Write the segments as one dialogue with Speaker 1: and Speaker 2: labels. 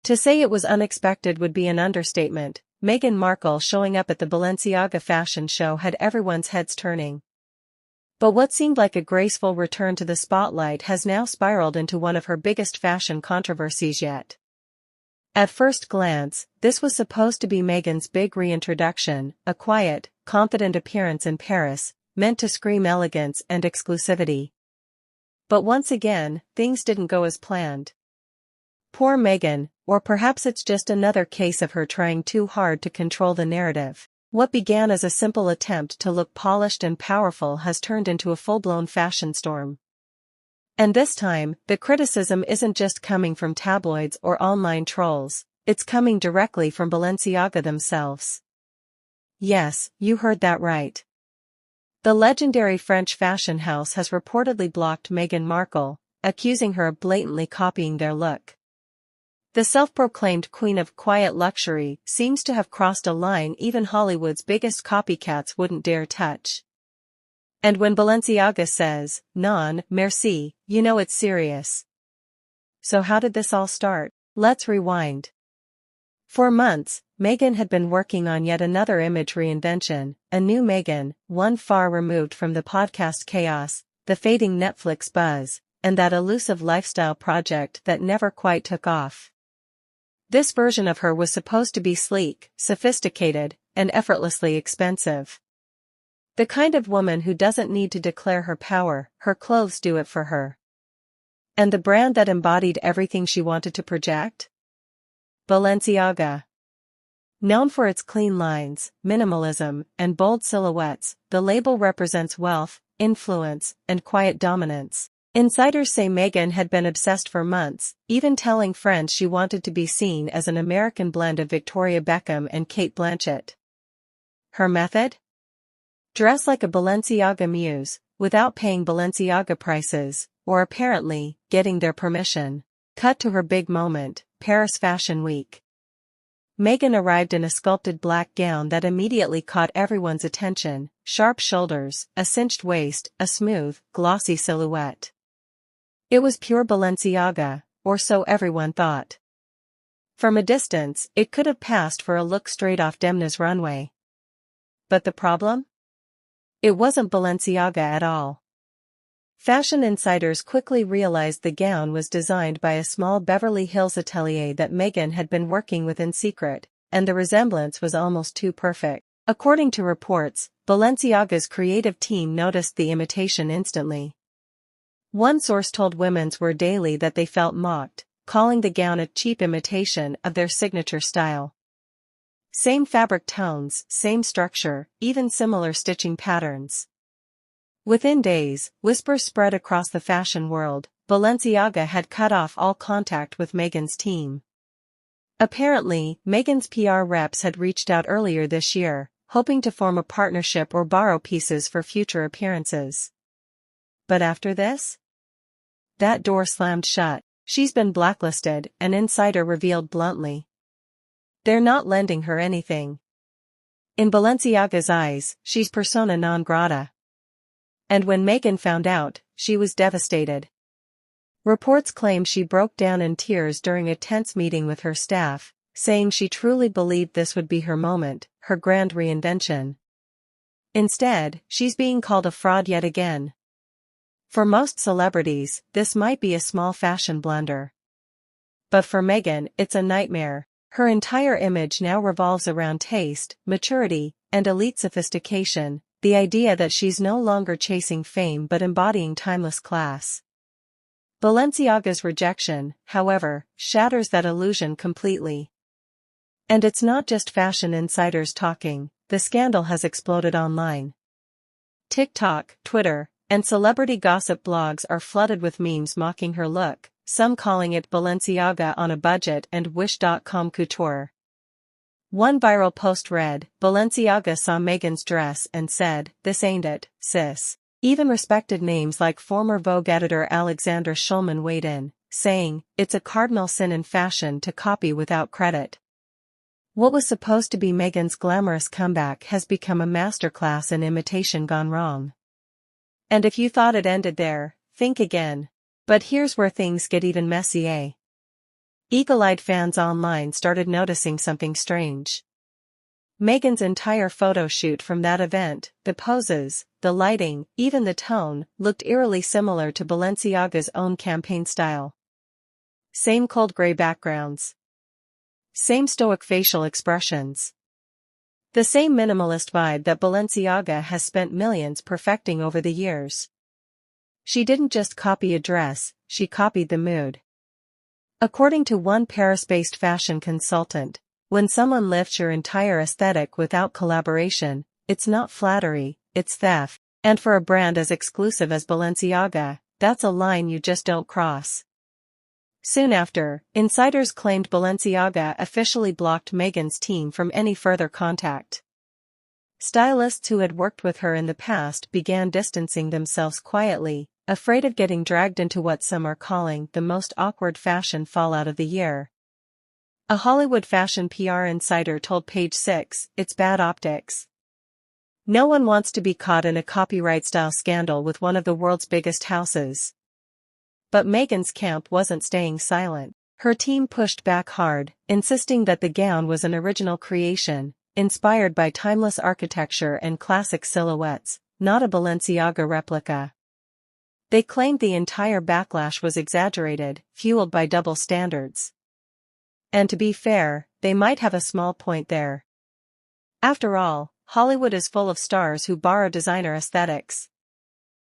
Speaker 1: To say it was unexpected would be an understatement. Meghan Markle showing up at the Balenciaga fashion show had everyone's heads turning. But what seemed like a graceful return to the spotlight has now spiraled into one of her biggest fashion controversies yet. At first glance, this was supposed to be Meghan's big reintroduction, a quiet, confident appearance in Paris, meant to scream elegance and exclusivity. But once again, things didn't go as planned. Poor Meghan, or perhaps it's just another case of her trying too hard to control the narrative. What began as a simple attempt to look polished and powerful has turned into a full-blown fashion storm. And this time, the criticism isn't just coming from tabloids or online trolls, it's coming directly from Balenciaga themselves. Yes, you heard that right. The legendary French fashion house has reportedly blocked Meghan Markle, accusing her of blatantly copying their look. The self-proclaimed queen of quiet luxury seems to have crossed a line even Hollywood's biggest copycats wouldn't dare touch. And when Balenciaga says, "Non, merci," you know it's serious. So how did this all start? Let's rewind. For months, Meghan had been working on yet another image reinvention, a new Meghan, one far removed from the podcast chaos, the fading Netflix buzz, and that elusive lifestyle project that never quite took off. This version of her was supposed to be sleek, sophisticated, and effortlessly expensive. The kind of woman who doesn't need to declare her power, her clothes do it for her. And the brand that embodied everything she wanted to project? Balenciaga. Known for its clean lines, minimalism, and bold silhouettes, the label represents wealth, influence, and quiet dominance. Insiders say Meghan had been obsessed for months, even telling friends she wanted to be seen as an American blend of Victoria Beckham and Cate Blanchett. Her method? Dress like a Balenciaga muse, without paying Balenciaga prices, or apparently, getting their permission. Cut to her big moment, Paris Fashion Week. Meghan arrived in a sculpted black gown that immediately caught everyone's attention, sharp shoulders, a cinched waist, a smooth, glossy silhouette. It was pure Balenciaga, or so everyone thought. From a distance, it could have passed for a look straight off Demna's runway. But the problem? It wasn't Balenciaga at all. Fashion insiders quickly realized the gown was designed by a small Beverly Hills atelier that Meghan had been working with in secret, and the resemblance was almost too perfect. According to reports, Balenciaga's creative team noticed the imitation instantly. One source told Women's Wear Daily that they felt mocked, calling the gown a cheap imitation of their signature style. Same fabric tones, same structure, even similar stitching patterns. Within days, whispers spread across the fashion world. Balenciaga had cut off all contact with Meghan's team. Apparently, Meghan's PR reps had reached out earlier this year, hoping to form a partnership or borrow pieces for future appearances. But after this? That door slammed shut. She's been blacklisted, an insider revealed bluntly. They're not lending her anything. In Balenciaga's eyes, she's persona non grata. And when Meghan found out, she was devastated. Reports claim she broke down in tears during a tense meeting with her staff, saying she truly believed this would be her moment, her grand reinvention. Instead, she's being called a fraud yet again. For most celebrities, this might be a small fashion blunder. But for Meghan, it's a nightmare. Her entire image now revolves around taste, maturity, and elite sophistication, the idea that she's no longer chasing fame but embodying timeless class. Balenciaga's rejection, however, shatters that illusion completely. And it's not just fashion insiders talking, the scandal has exploded online. TikTok, Twitter, and celebrity gossip blogs are flooded with memes mocking her look, some calling it Balenciaga on a budget and Wish.com couture. One viral post read, "Balenciaga saw Meghan's dress and said, 'This ain't it, sis.'" Even respected names like former Vogue editor Alexander Schulman weighed in, saying, "It's a cardinal sin in fashion to copy without credit." What was supposed to be Meghan's glamorous comeback has become a masterclass in imitation gone wrong. And if you thought it ended there, think again. But here's where things get even messier. Eagle-eyed fans online started noticing something strange. Meghan's entire photo shoot from that event, the poses, the lighting, even the tone, looked eerily similar to Balenciaga's own campaign style. Same cold gray backgrounds. Same stoic facial expressions. The same minimalist vibe that Balenciaga has spent millions perfecting over the years. She didn't just copy a dress, she copied the mood. According to one Paris-based fashion consultant, when someone lifts your entire aesthetic without collaboration, it's not flattery, it's theft. And for a brand as exclusive as Balenciaga, that's a line you just don't cross. Soon after, insiders claimed Balenciaga officially blocked Meghan's team from any further contact. Stylists who had worked with her in the past began distancing themselves quietly, afraid of getting dragged into what some are calling the most awkward fashion fallout of the year. A Hollywood fashion PR insider told Page Six, "It's bad optics. No one wants to be caught in a copyright-style scandal with one of the world's biggest houses." But Meghan's camp wasn't staying silent. Her team pushed back hard, insisting that the gown was an original creation, inspired by timeless architecture and classic silhouettes, not a Balenciaga replica. They claimed the entire backlash was exaggerated, fueled by double standards. And to be fair, they might have a small point there. After all, Hollywood is full of stars who borrow designer aesthetics.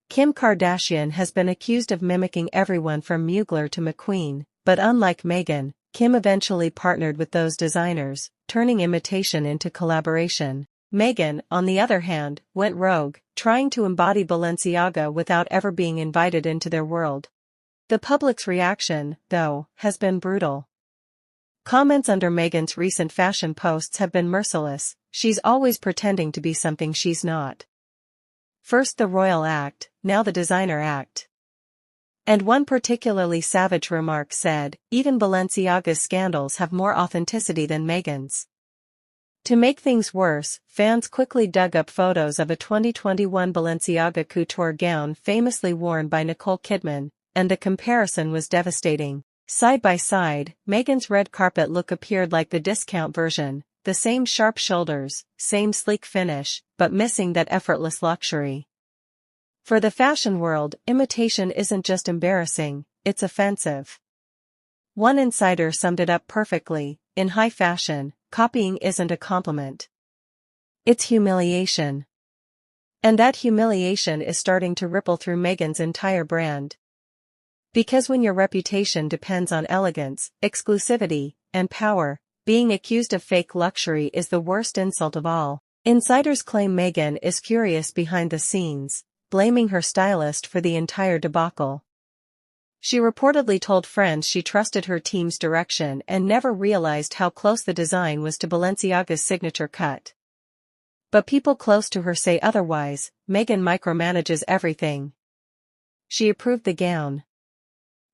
Speaker 1: Kim Kardashian has been accused of mimicking everyone from Mugler to McQueen, but unlike Meghan, Kim eventually partnered with those designers, turning imitation into collaboration. Meghan, on the other hand, went rogue, trying to embody Balenciaga without ever being invited into their world. The public's reaction, though, has been brutal. Comments under Meghan's recent fashion posts have been merciless. She's always pretending to be something she's not. First the royal act, now the designer act. And one particularly savage remark said, even Balenciaga's scandals have more authenticity than Meghan's. To make things worse, fans quickly dug up photos of a 2021 Balenciaga couture gown famously worn by Nicole Kidman, and the comparison was devastating. Side by side, Meghan's red carpet look appeared like the discount version, the same sharp shoulders, same sleek finish, but missing that effortless luxury. For the fashion world, imitation isn't just embarrassing, it's offensive. One insider summed it up perfectly: in high fashion, copying isn't a compliment. It's humiliation. And that humiliation is starting to ripple through Meghan's entire brand. Because when your reputation depends on elegance, exclusivity, and power, being accused of fake luxury is the worst insult of all. Insiders claim Meghan is furious behind the scenes, blaming her stylist for the entire debacle. She reportedly told friends she trusted her team's direction and never realized how close the design was to Balenciaga's signature cut. But people close to her say otherwise. Meghan micromanages everything. She approved the gown.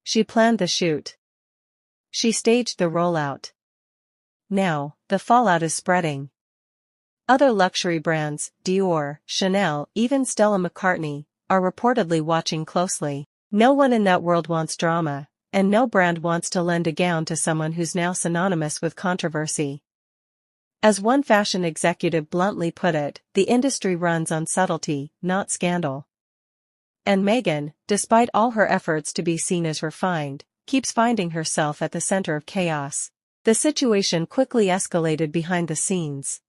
Speaker 1: She planned the shoot. She staged the rollout. Now, the fallout is spreading. Other luxury brands, Dior, Chanel, even Stella McCartney, are reportedly watching closely. No one in that world wants drama, and no brand wants to lend a gown to someone who's now synonymous with controversy. As one fashion executive bluntly put it, the industry runs on subtlety, not scandal. And Meghan, despite all her efforts to be seen as refined, keeps finding herself at the center of chaos. The situation quickly escalated behind the scenes.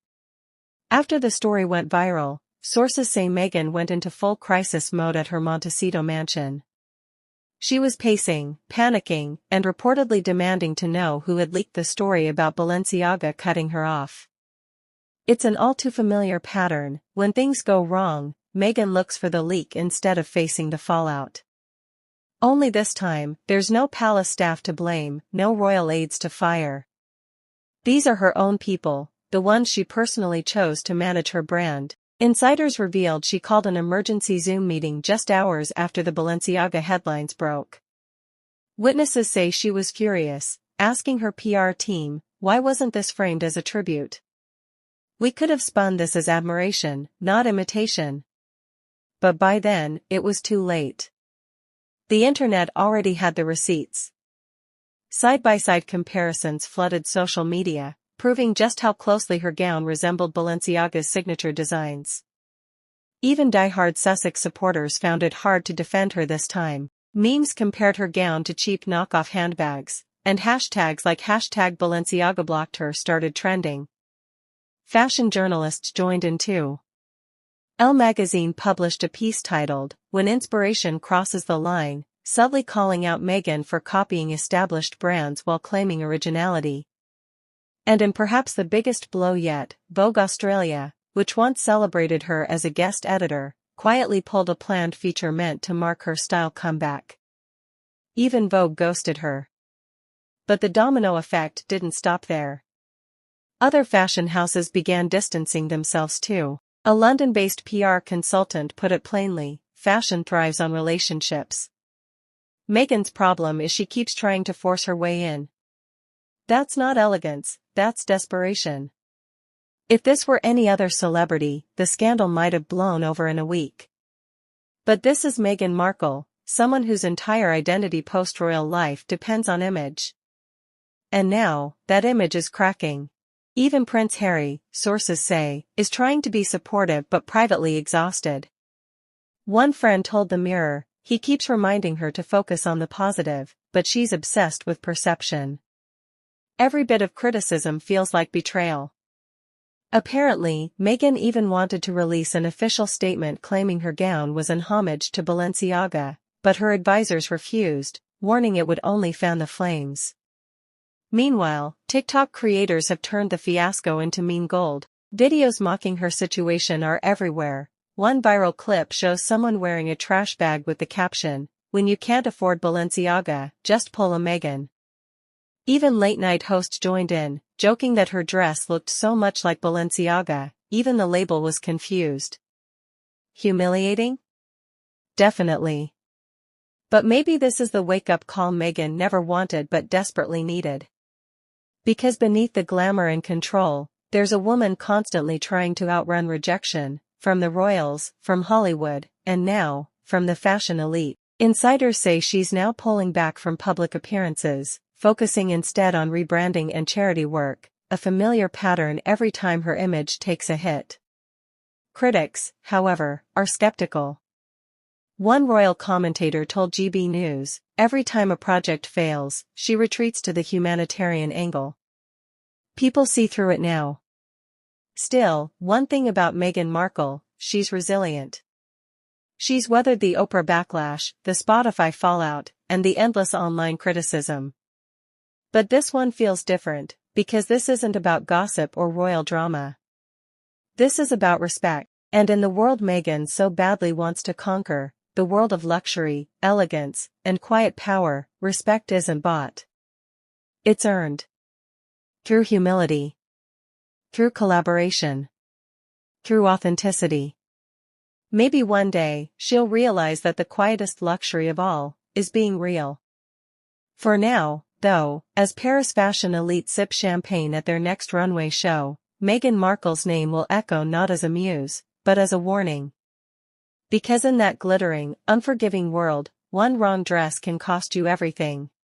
Speaker 1: After the story went viral, sources say Meghan went into full crisis mode at her Montecito mansion. She was pacing, panicking, and reportedly demanding to know who had leaked the story about Balenciaga cutting her off. It's an all too familiar pattern. When things go wrong, Meghan looks for the leak instead of facing the fallout. Only this time, there's no palace staff to blame, no royal aides to fire. These are her own people, the ones she personally chose to manage her brand. Insiders revealed she called an emergency Zoom meeting just hours after the Balenciaga headlines broke. Witnesses say she was furious, asking her PR team, why wasn't this framed as a tribute? We could have spun this as admiration, not imitation. But by then, it was too late. The internet already had the receipts. Side-by-side comparisons flooded social media, proving just how closely her gown resembled Balenciaga's signature designs. Even die-hard Sussex supporters found it hard to defend her this time. Memes compared her gown to cheap knockoff handbags, and hashtags like #Balenciaga started trending. Fashion journalists joined in too. Elle magazine published a piece titled, "When Inspiration Crosses the Line," subtly calling out Meghan for copying established brands while claiming originality. And in perhaps the biggest blow yet, Vogue Australia, which once celebrated her as a guest editor, quietly pulled a planned feature meant to mark her style comeback. Even Vogue ghosted her. But the domino effect didn't stop there. Other fashion houses began distancing themselves too. A London-based PR consultant put it plainly, fashion thrives on relationships. Meghan's problem is she keeps trying to force her way in. That's not elegance, that's desperation. If this were any other celebrity, the scandal might have blown over in a week. But this is Meghan Markle, someone whose entire identity post-royal life depends on image. And now, that image is cracking. Even Prince Harry, sources say, is trying to be supportive but privately exhausted. One friend told the Mirror, he keeps reminding her to focus on the positive, but she's obsessed with perception. Every bit of criticism feels like betrayal. Apparently, Meghan even wanted to release an official statement claiming her gown was an homage to Balenciaga, but her advisors refused, warning it would only fan the flames. Meanwhile, TikTok creators have turned the fiasco into meme gold. Videos mocking her situation are everywhere. One viral clip shows someone wearing a trash bag with the caption, "When you can't afford Balenciaga, just pull a Meghan." Even late-night hosts joined in, joking that her dress looked so much like Balenciaga, even the label was confused. Humiliating? Definitely. But maybe this is the wake-up call Meghan never wanted but desperately needed. Because beneath the glamour and control, there's a woman constantly trying to outrun rejection, from the royals, from Hollywood, and now, from the fashion elite. Insiders say she's now pulling back from public appearances, focusing instead on rebranding and charity work, a familiar pattern every time her image takes a hit. Critics, however, are skeptical. One royal commentator told GB News, every time a project fails, she retreats to the humanitarian angle. People see through it now. Still, one thing about Meghan Markle, she's resilient. She's weathered the Oprah backlash, the Spotify fallout, and the endless online criticism. But this one feels different, because this isn't about gossip or royal drama. This is about respect, and in the world Meghan so badly wants to conquer, the world of luxury, elegance, and quiet power, respect isn't bought. It's earned. Through humility. Through collaboration. Through authenticity. Maybe one day, she'll realize that the quietest luxury of all, is being real. For now, though, as Paris fashion elite sip champagne at their next runway show, Meghan Markle's name will echo not as a muse, but as a warning. Because in that glittering, unforgiving world, one wrong dress can cost you everything.